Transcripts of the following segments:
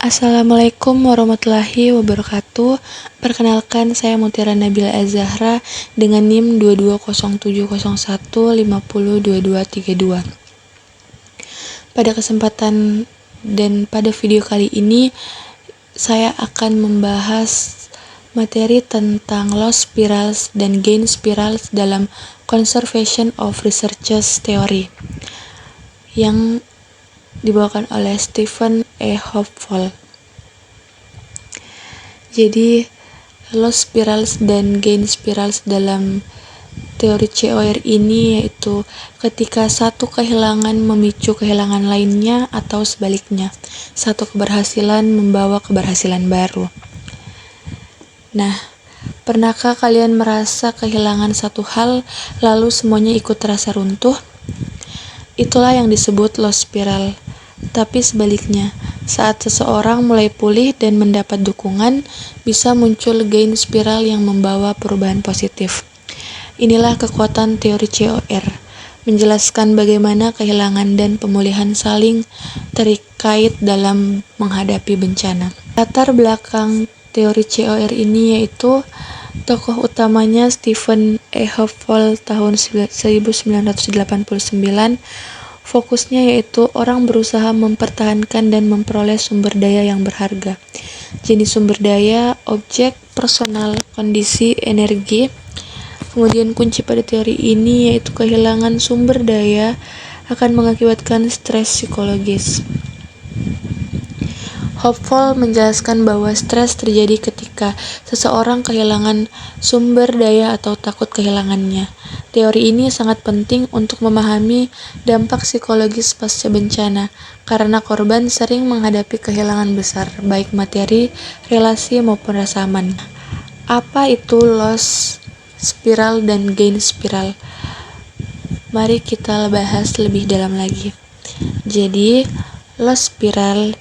Assalamualaikum warahmatullahi wabarakatuh. Perkenalkan, saya Mutiara Nabila Az-Zahra dengan NIM 220701502232. Pada kesempatan dan pada video kali ini, saya akan membahas materi tentang loss spirals dan gain spirals dalam Conservation of Researches Theory yang dibawakan oleh Stephen E. Hopeful. Jadi, loss spirals dan gain spirals dalam teori COR ini yaitu ketika satu kehilangan memicu kehilangan lainnya atau sebaliknya, satu keberhasilan membawa keberhasilan baru. Nah, pernahkah kalian merasa kehilangan satu hal lalu semuanya ikut terasa runtuh? Itulah yang disebut loss spiral. Tapi sebaliknya, saat seseorang mulai pulih dan mendapat dukungan, bisa muncul gain spiral yang membawa perubahan positif. Inilah kekuatan teori COR, menjelaskan bagaimana kehilangan dan pemulihan saling terkait dalam menghadapi bencana. Latar belakang teori COR ini yaitu tokoh utamanya Stephen E. Hopeful tahun 1989. Fokusnya yaitu orang berusaha mempertahankan dan memperoleh sumber daya yang berharga. Jenis sumber daya, objek, personal, kondisi, energi. Kemudian kunci pada teori ini yaitu kehilangan sumber daya akan mengakibatkan stres psikologis. Hopeful menjelaskan bahwa stres terjadi ketika seseorang kehilangan sumber daya atau takut kehilangannya. Teori ini sangat penting untuk memahami dampak psikologis pasca bencana, karena korban sering menghadapi kehilangan besar, baik materi, relasi, maupun rasa aman. Apa itu loss spiral dan gain spiral? Mari kita bahas lebih dalam lagi. Jadi, loss spiral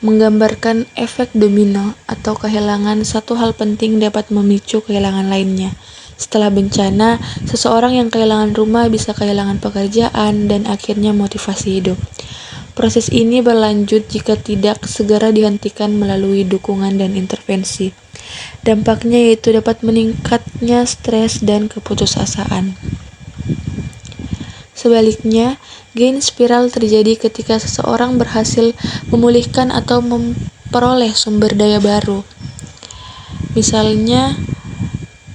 menggambarkan efek domino atau kehilangan satu hal penting dapat memicu kehilangan lainnya. Setelah bencana, seseorang yang kehilangan rumah bisa kehilangan pekerjaan dan akhirnya motivasi hidup. Proses ini berlanjut jika tidak segera dihentikan melalui dukungan dan intervensi. Dampaknya yaitu dapat meningkatnya stres dan keputusasaan. Sebaliknya, gain spiral terjadi ketika seseorang berhasil memulihkan atau memperoleh sumber daya baru. Misalnya,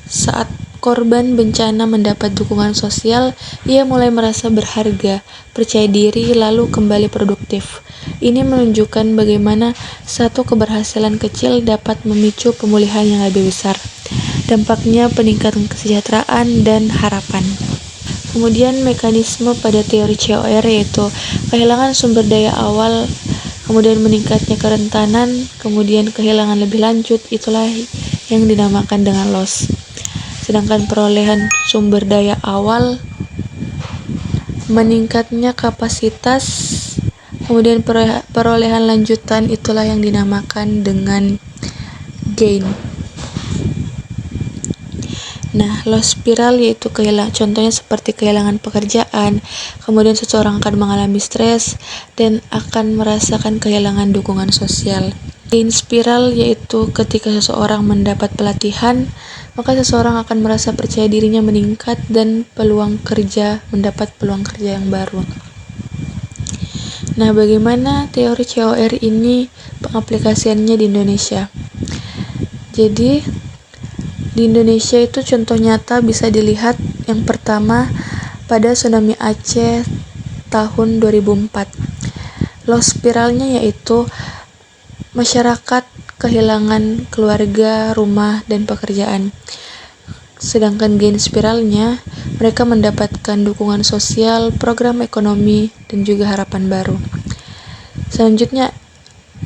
saat korban bencana mendapat dukungan sosial, ia mulai merasa berharga, percaya diri, lalu kembali produktif. Ini menunjukkan bagaimana satu keberhasilan kecil dapat memicu pemulihan yang lebih besar. Dampaknya peningkatan kesejahteraan dan harapan. Kemudian mekanisme pada teori COR yaitu kehilangan sumber daya awal, kemudian meningkatnya kerentanan, kemudian kehilangan lebih lanjut, itulah yang dinamakan dengan loss. Sedangkan perolehan sumber daya awal, meningkatnya kapasitas, kemudian perolehan lanjutan, itulah yang dinamakan dengan gain. Nah, loss spiral yaitu contohnya seperti kehilangan pekerjaan, kemudian seseorang akan mengalami stres dan akan merasakan kehilangan dukungan sosial. Gain spiral yaitu ketika seseorang mendapat pelatihan, maka seseorang akan merasa percaya dirinya meningkat dan mendapat peluang kerja yang baru. Nah, bagaimana teori COR ini pengaplikasiannya di Indonesia? Jadi, di Indonesia itu contoh nyata bisa dilihat yang pertama pada tsunami Aceh tahun 2004. Loss spiralnya yaitu masyarakat kehilangan keluarga, rumah, dan pekerjaan. Sedangkan gain spiralnya, mereka mendapatkan dukungan sosial, program ekonomi, dan juga harapan baru. Selanjutnya,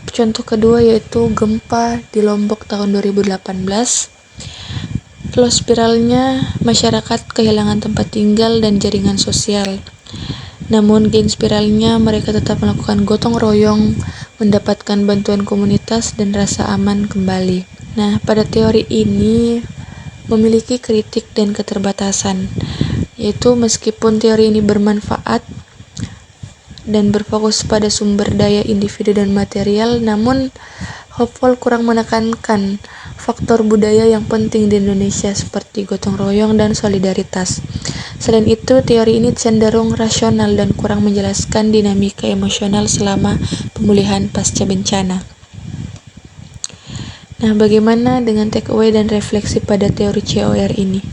contoh kedua yaitu gempa di Lombok tahun 2018. Loss spiralnya, masyarakat kehilangan tempat tinggal dan jaringan sosial. Namun gain spiralnya, mereka tetap melakukan gotong royong, mendapatkan bantuan komunitas dan rasa aman kembali. Nah, pada teori ini memiliki kritik dan keterbatasan, yaitu meskipun teori ini bermanfaat, dan berfokus pada sumber daya individu dan material, namun Hopeful kurang menekankan faktor budaya yang penting di Indonesia seperti gotong royong dan solidaritas. Selain itu, teori ini cenderung rasional dan kurang menjelaskan dinamika emosional selama pemulihan pasca bencana. Nah, bagaimana dengan takeaway dan refleksi pada teori COR ini?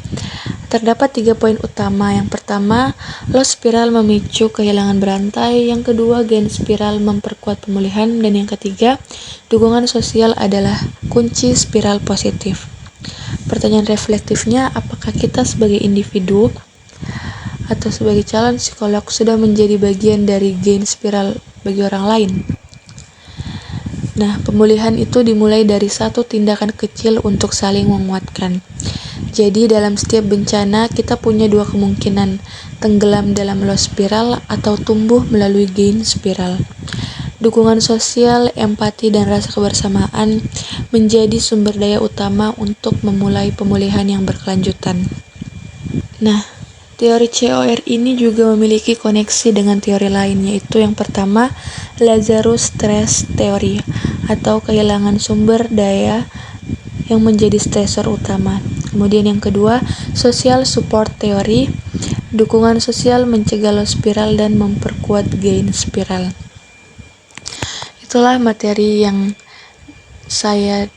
Terdapat 3 poin utama. Yang pertama, loss spiral memicu kehilangan berantai. Yang kedua, gain spiral memperkuat pemulihan. Dan yang ketiga, dukungan sosial adalah kunci spiral positif. Pertanyaan reflektifnya, apakah kita sebagai individu atau sebagai calon psikolog sudah menjadi bagian dari gain spiral bagi orang lain? Nah, pemulihan itu dimulai dari satu tindakan kecil untuk saling menguatkan. Jadi dalam setiap bencana kita punya dua kemungkinan, tenggelam dalam loss spiral atau tumbuh melalui gain spiral. Dukungan sosial, empati, dan rasa kebersamaan menjadi sumber daya utama untuk memulai pemulihan yang berkelanjutan. Nah, teori COR ini juga memiliki koneksi dengan teori lain, yaitu yang pertama, Lazarus Stress Theory atau kehilangan sumber daya yang menjadi stresor utama. Kemudian yang kedua, Social Support Theory, dukungan sosial mencegah loss spiral dan memperkuat gain spiral. Itulah materi yang saya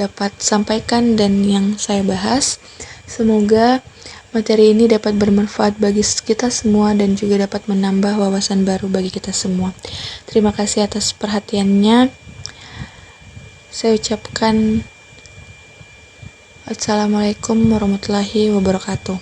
dapat sampaikan dan yang saya bahas. Semoga materi ini dapat bermanfaat bagi kita semua dan juga dapat menambah wawasan baru bagi kita semua. Terima kasih atas perhatiannya. Saya ucapkan Assalamualaikum warahmatullahi wabarakatuh.